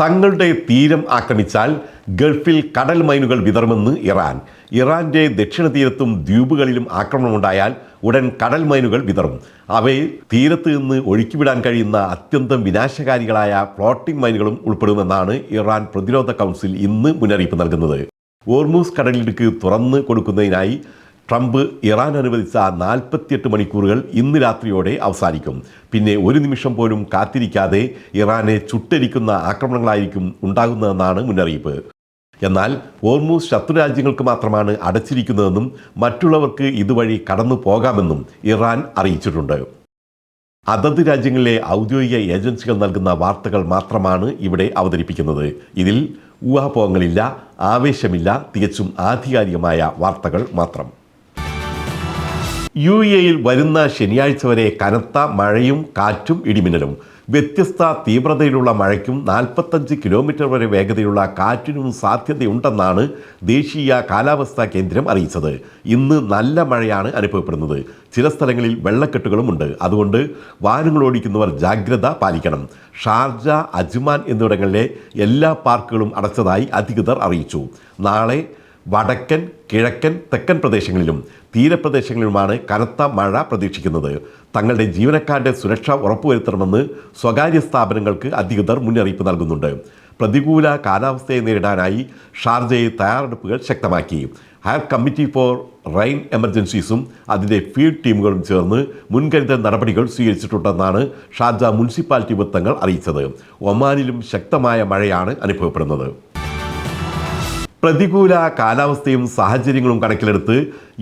തങ്ങളുടെ തീരം ആക്രമിച്ചാൽ ഗൾഫിൽ കടൽ മൈനുകൾ വിതറുമെന്ന് ഇറാൻ. ഇറാന്റെ ദക്ഷിണ തീരത്തും ദ്വീപുകളിലും ആക്രമണമുണ്ടായാൽ ഉടൻ കടൽ മൈനുകൾ വിതറും. അവയിൽ തീരത്ത് നിന്ന് ഒഴുക്കിവിടാൻ കഴിയുന്ന അത്യന്തം വിനാശകാരികളായ ഫ്ലോട്ടിംഗ് മൈനുകളും ഉൾപ്പെടുമെന്നാണ് ഇറാൻ പ്രതിരോധ കൗൺസിൽ ഇന്ന് മുന്നറിയിപ്പ് നൽകുന്നത്. ഹോർമൂസ് കടലിടുക്ക് തുറന്നു കൊടുക്കുന്നതിനായി ട്രംപ് ഇറാൻ അനുവദിച്ച 48 മണിക്കൂറുകൾ ഇന്ന് രാത്രിയോടെ അവസാനിക്കും. പിന്നെ ഒരു നിമിഷം പോലും കാത്തിരിക്കാതെ ഇറാനെ ചുട്ടരിക്കുന്ന ആക്രമണങ്ങളായിരിക്കും ഉണ്ടാകുന്നതെന്നാണ് മുന്നറിയിപ്പ്. എന്നാൽ ഹോർമൂസ് ശത്രുരാജ്യങ്ങൾക്ക് മാത്രമാണ് അടച്ചിരിക്കുന്നതെന്നും മറ്റുള്ളവർക്ക് ഇതുവഴി കടന്നു പോകാമെന്നും ഇറാൻ അറിയിച്ചിട്ടുണ്ട്. അതത് രാജ്യങ്ങളിലെ ഔദ്യോഗിക ഏജൻസികൾ നൽകുന്ന വാർത്തകൾ മാത്രമാണ് ഇവിടെ അവതരിപ്പിക്കുന്നത്. ഇതിൽ ഊഹാപോഹങ്ങളില്ല, ആവേശമില്ല, തികച്ചും ആധികാരികമായ വാർത്തകൾ മാത്രം. UAEയിൽ വരുന്ന ശനിയാഴ്ച വരെ കനത്ത മഴയും കാറ്റും ഇടിമിന്നലും. വ്യത്യസ്ത തീവ്രതയിലുള്ള മഴയ്ക്കും 45 കിലോമീറ്റർ വരെ വേഗതയുള്ള കാറ്റിനും സാധ്യതയുണ്ടെന്നാണ് ദേശീയ കാലാവസ്ഥാ കേന്ദ്രം അറിയിച്ചത്. ഇന്ന് നല്ല മഴയാണ് അനുഭവപ്പെടുന്നത്. ചില സ്ഥലങ്ങളിൽ വെള്ളക്കെട്ടുകളുമുണ്ട്. അതുകൊണ്ട് വാഹനങ്ങൾ ഓടിക്കുന്നവർ ജാഗ്രത പാലിക്കണം. ഷാർജ, അജ്മാൻ എന്നിവിടങ്ങളിലെ എല്ലാ പാർക്കുകളും അടച്ചതായി അധികൃതർ അറിയിച്ചു. നാളെ വടക്കൻ, കിഴക്കൻ, തെക്കൻ പ്രദേശങ്ങളിലും തീരപ്രദേശങ്ങളിലുമാണ് കനത്ത മഴ പ്രതീക്ഷിക്കുന്നത്. തങ്ങളുടെ ജീവനക്കാരുടെ സുരക്ഷ ഉറപ്പുവരുത്തണമെന്ന് സ്വകാര്യ സ്ഥാപനങ്ങൾക്ക് അധികൃതർ മുന്നറിയിപ്പ് നൽകുന്നുണ്ട്. പ്രതികൂല കാലാവസ്ഥയെ നേരിടാനായി ഷാർജയിൽ തയ്യാറെടുപ്പുകൾ ശക്തമാക്കി. ഹയർ കമ്മിറ്റി ഫോർ റെയിൻ എമർജൻസീസും അതിൻ്റെ ഫീൽഡ് ടീമുകളും ചേർന്ന് മുൻകരുതൽ നടപടികൾ സ്വീകരിച്ചിട്ടുണ്ടെന്നാണ് ഷാർജ മുനിസിപ്പാലിറ്റി വൃത്തങ്ങൾ അറിയിച്ചത്. ഒമാനിലും ശക്തമായ മഴയാണ് അനുഭവപ്പെടുന്നത്. പ്രതികൂല കാലാവസ്ഥയും സാഹചര്യങ്ങളും കണക്കിലെടുത്ത്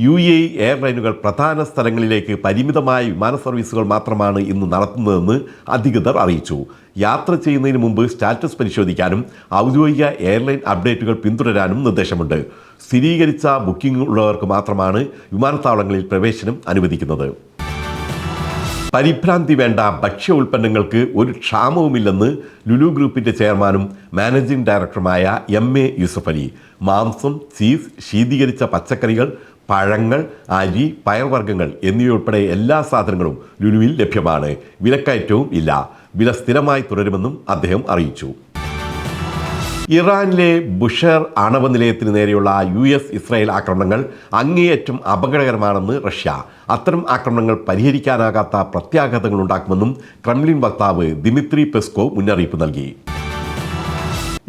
UAE എയർലൈനുകൾ പ്രധാന സ്ഥലങ്ങളിലേക്ക് പരിമിതമായ വിമാന സർവീസുകൾ മാത്രമാണ് ഇന്ന് നടത്തുന്നതെന്ന് അധികൃതർ അറിയിച്ചു. യാത്ര ചെയ്യുന്നതിന് മുമ്പ് സ്റ്റാറ്റസ് പരിശോധിക്കാനും ഔദ്യോഗിക എയർലൈൻ അപ്ഡേറ്റുകൾ പിന്തുടരാനും നിർദ്ദേശമുണ്ട്. സ്ഥിരീകരിച്ച ബുക്കിംഗ് ഉള്ളവർക്ക് മാത്രമാണ് വിമാനത്താവളങ്ങളിൽ പ്രവേശനം അനുവദിക്കുന്നത്. പരിഭ്രാന്തി വേണ്ട, ഭക്ഷ്യ ഉൽപ്പന്നങ്ങൾക്ക് ഒരു ക്ഷാമവുമില്ലെന്ന് ലുലു ഗ്രൂപ്പിൻ്റെ ചെയർമാനും മാനേജിംഗ് ഡയറക്ടറുമായ MA യൂസഫ് അലി. മാംസം, ചീസ്, ശീതീകരിച്ച പച്ചക്കറികൾ, പഴങ്ങൾ, അരി, പയർവർഗ്ഗങ്ങൾ എന്നിവയുൾപ്പെടെ എല്ലാ സാധനങ്ങളും ലുലുവിൽ ലഭ്യമാണ്. വിലക്കയറ്റവും ഇല്ല. വില സ്ഥിരമായി തുടരുമെന്നും അദ്ദേഹം അറിയിച്ചു. ഇറാനിലെ ബുഷർ ആണവ നിലയത്തിന് നേരെയുള്ള US ഇസ്രായേൽ ആക്രമണങ്ങൾ അങ്ങേയറ്റം അപകടകരമാണെന്ന് റഷ്യ. അത്തരം ആക്രമണങ്ങൾ പരിഹരിക്കാനാകാത്ത പ്രത്യാഘാതങ്ങൾ ഉണ്ടാക്കുമെന്നും ക്രെംലിൻ വക്താവ് ദിമിത്രി പെസ്കോവ് മുന്നറിയിപ്പ് നൽകി.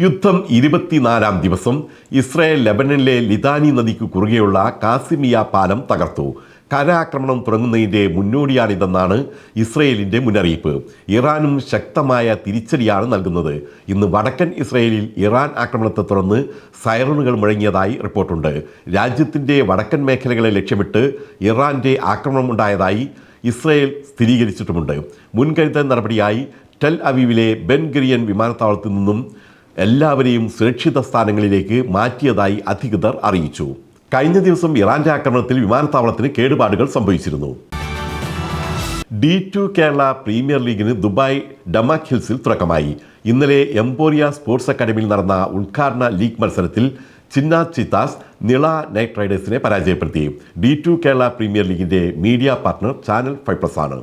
യുദ്ധം 24-ാം ദിവസം ഇസ്രായേൽ ലെബനനിലെ ലിതാനി നദിക്ക് കുറുകെയുള്ള കാസിമിയ പാലം തകർത്തു. കരാക്രമണം തുടങ്ങുന്നതിൻ്റെ മുന്നോടിയാണിതെന്നാണ് ഇസ്രയേലിൻ്റെ മുന്നറിയിപ്പ്. ഇറാനും ശക്തമായ തിരിച്ചടിയാണ് നൽകുന്നത്. ഇന്ന് വടക്കൻ ഇസ്രയേലിൽ ഇറാൻ ആക്രമണത്തെ തുടർന്ന് സൈറണുകൾ മുഴങ്ങിയതായി റിപ്പോർട്ടുണ്ട്. രാജ്യത്തിൻ്റെ വടക്കൻ മേഖലകളെ ലക്ഷ്യമിട്ട് ഇറാൻ്റെ ആക്രമണമുണ്ടായതായി ഇസ്രയേൽ സ്ഥിരീകരിച്ചിട്ടുമുണ്ട്. മുൻകരുതൽ നടപടിയായി ടെൽ അവീവിലെ ബെൻ ഗുരിയൻ വിമാനത്താവളത്തിൽ നിന്നും എല്ലാവരെയും സുരക്ഷിത സ്ഥാനങ്ങളിലേക്ക് മാറ്റിയതായി അധികൃതർ അറിയിച്ചു. കഴിഞ്ഞ ദിവസം ഇറാന്റെ ആക്രമണത്തിൽ വിമാനത്താവളത്തിന് കേടുപാടുകൾ സംഭവിച്ചിരുന്നു. D2 കേരള പ്രീമിയർ ലീഗിന് ദുബായ് ഡമാക് ഹിൽസിൽ തുടക്കമായി. ഇന്നലെ എംപോറിയ സ്പോർട്സ് അക്കാദമിയിൽ നടന്ന ഉദ്ഘാടന ലീഗ് മത്സരത്തിൽ ചിന്ന ചിത്താസ് നിള നൈറ്റ് റൈഡേഴ്സിനെ പരാജയപ്പെടുത്തി. D2 കേരള പ്രീമിയർ ലീഗിന്റെ മീഡിയ പാർട്ണർ ചാനൽ 5+ ആണ്.